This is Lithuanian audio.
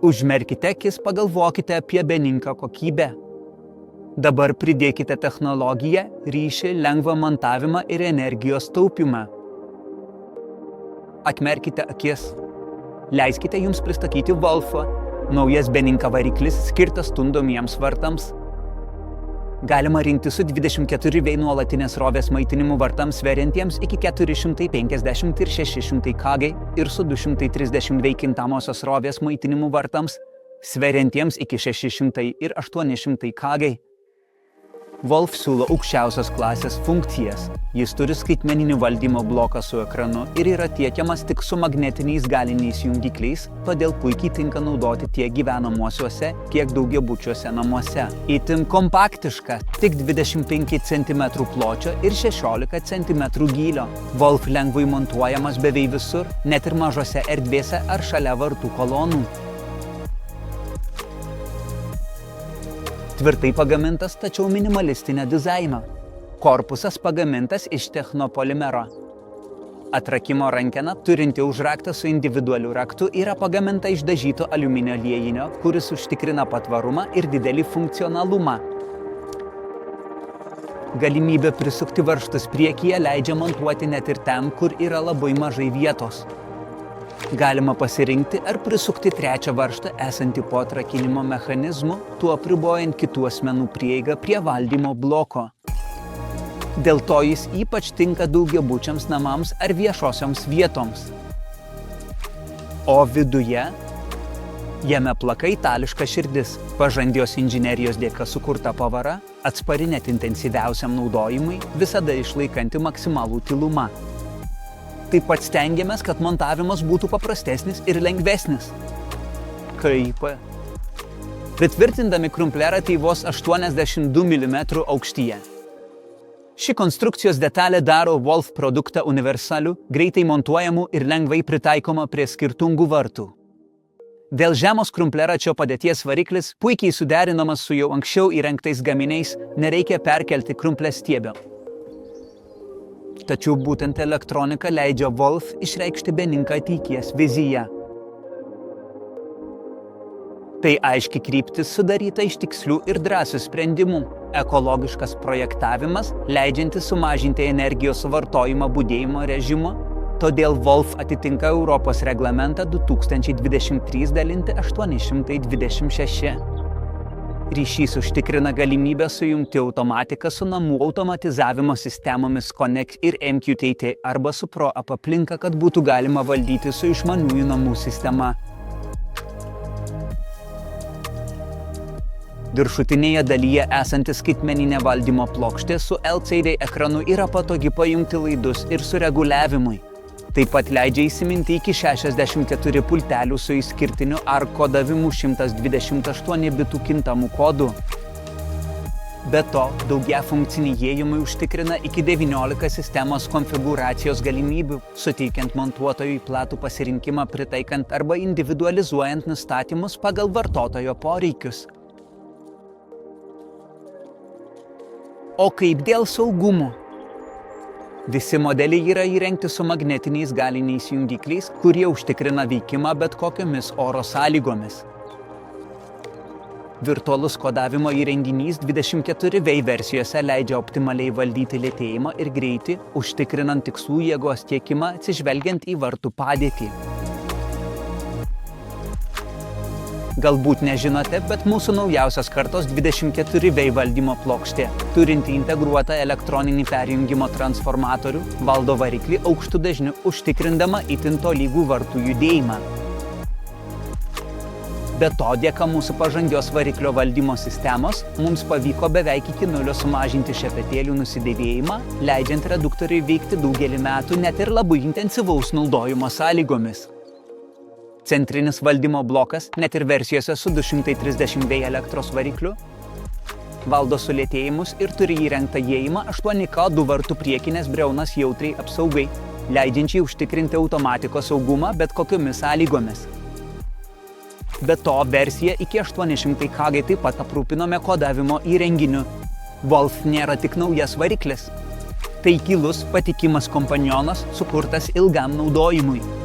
Užmerkite akis, pagalvokite apie Beninką kokybę. Dabar pridėkite technologiją, ryšį, lengvą montavimą ir energijos taupymą. Atmerkite akis. Leiskite jums pristatyti Wolfą, naujas Beninka variklis skirtas stumdomiems vartams. Galima rinkti su 24 V nuolatinės rovės maitinimu vartams sveriantiems iki 450 ir 600 kg ir su 230 V kintamosios rovės maitinimu vartams sveriantiems iki 600 ir 800 kg. Wolf siūlo aukščiausios klasės funkcijas. Jis turi skaitmeninį valdymo bloką su ekranu ir yra tiekiamas tik su magnetiniais galiniais jungikliais, todėl puikiai tinka naudoti tiek gyvenamuosiuose, tiek daugiabučiuose namuose. Itin kompaktiška, tik 25 cm pločio ir 16 cm gylio. Wolf lengvai montuojamas beveik visur, net ir mažose erdvėse ar šalia vartų kolonų. Tvirtai pagamintas, tačiau minimalistinio dizaino. Korpusas pagamintas iš technopolimero. Atrakimo rankena, turinti užraktą su individualiu raktu, yra pagaminta iš dažyto aliuminio liejinio, kuris užtikrina patvarumą ir didelį funkcionalumą. Galimybė prisukti varžtus priekyje leidžia montuoti net ir ten, kur yra labai mažai vietos. Galima pasirinkti ar prisukti trečią varžtą esantį po atrakinimo mechanizmu, tuo apribojant kitų asmenų prieigą prie valdymo bloko. Dėl to jis ypač tinka daugiabučiams namams ar viešosioms vietoms. O viduje? Jame plaka itališka širdis, pažangios inžinerijos dėka sukurta pavara, atspari net intensyviausiam naudojimui, visada išlaikanti maksimalų tylumą. Taip pat stengiamės, kad montavimas būtų paprastesnis ir lengvesnis. Kaip? Pritvirtindami krumplerą tai vos 82 mm aukštyje. Ši konstrukcijos detalė daro Wolf produktą universaliu, greitai montuojamu ir lengvai pritaikoma prie skirtingų vartų. Dėl žemos krumpleračio padėties variklis puikiai suderinamas su jau anksčiau įrengtais gaminiais, nereikia perkelti krumplės stiebio. Tačiau būtent elektronika leidžia Wolf išreikšti Beninką ateities viziją. Tai aiški kryptis sudaryta iš tikslių ir drąsių sprendimų. Ekologiškas projektavimas, leidžiantis sumažinti energijos suvartojimą budėjimo režimu, todėl Wolf atitinka Europos reglamentą 2023/826. Ryšys užtikrina galimybę sujungti automatiką su namų automatizavimo sistemomis Connect ir MQTT arba su ProApp aplinka, kad būtų galima valdyti su išmaniųjų namų sistema. Viršutinėje dalyje esanti skaitmeninė valdymo plokštė su LCD ekranu yra patogi pajungti laidus ir sureguliavimui. Taip pat leidžia įsiminti iki 64 pultelių su išskirtiniu ARC kodavimu 128 bitų kintamų kodų. Be to, daugiafunkciniai įėjimai užtikrina iki 19 sistemos konfigūracijos galimybių, suteikiant montuotojui platų pasirinkimą pritaikant arba individualizuojant nustatymus pagal vartotojo poreikius. O kaip dėl saugumo? Visi modeliai yra įrengti su magnetiniais galiniais jungikliais, kurie užtikrina veikimą bet kokiomis oro sąlygomis. Virtualus kodavimo įrenginys 24V versijose leidžia optimaliai valdyti lėtėjimą ir greitį, užtikrinant tikslų jėgos tiekimą atsižvelgiant į vartų padėtį. Galbūt nežinote, bet mūsų naujausios kartos 24V valdymo plokštė, turinti integruotą elektroninį perjungimo transformatorių, valdo variklį aukštu dažniu, užtikrindama itin tolygų vartų judėjimą. Be to, dėka mūsų pažangios variklio valdymo sistemos, mums pavyko beveik iki nulio sumažinti šepetėlių nusidėvėjimą, leidžiant reduktoriui veikti daugelį metų net ir labai intensyvaus naudojimo sąlygomis. Centrinis valdymo blokas, net ir versijose su 230V elektros varikliu, valdo sulėtėjimus ir turi įrengtą įėjimą 8K vartų priekinės briaunas jautriai apsaugai, leidžiančiai užtikrinti automatikos saugumą bet kokiomis sąlygomis. Be to, versiją iki 800 kg taip pat aprūpinome kodavimo įrenginiu. Wolf nėra tik naujas variklis. Tai gilus, patikimas kompanionas, sukurtas ilgam naudojimui.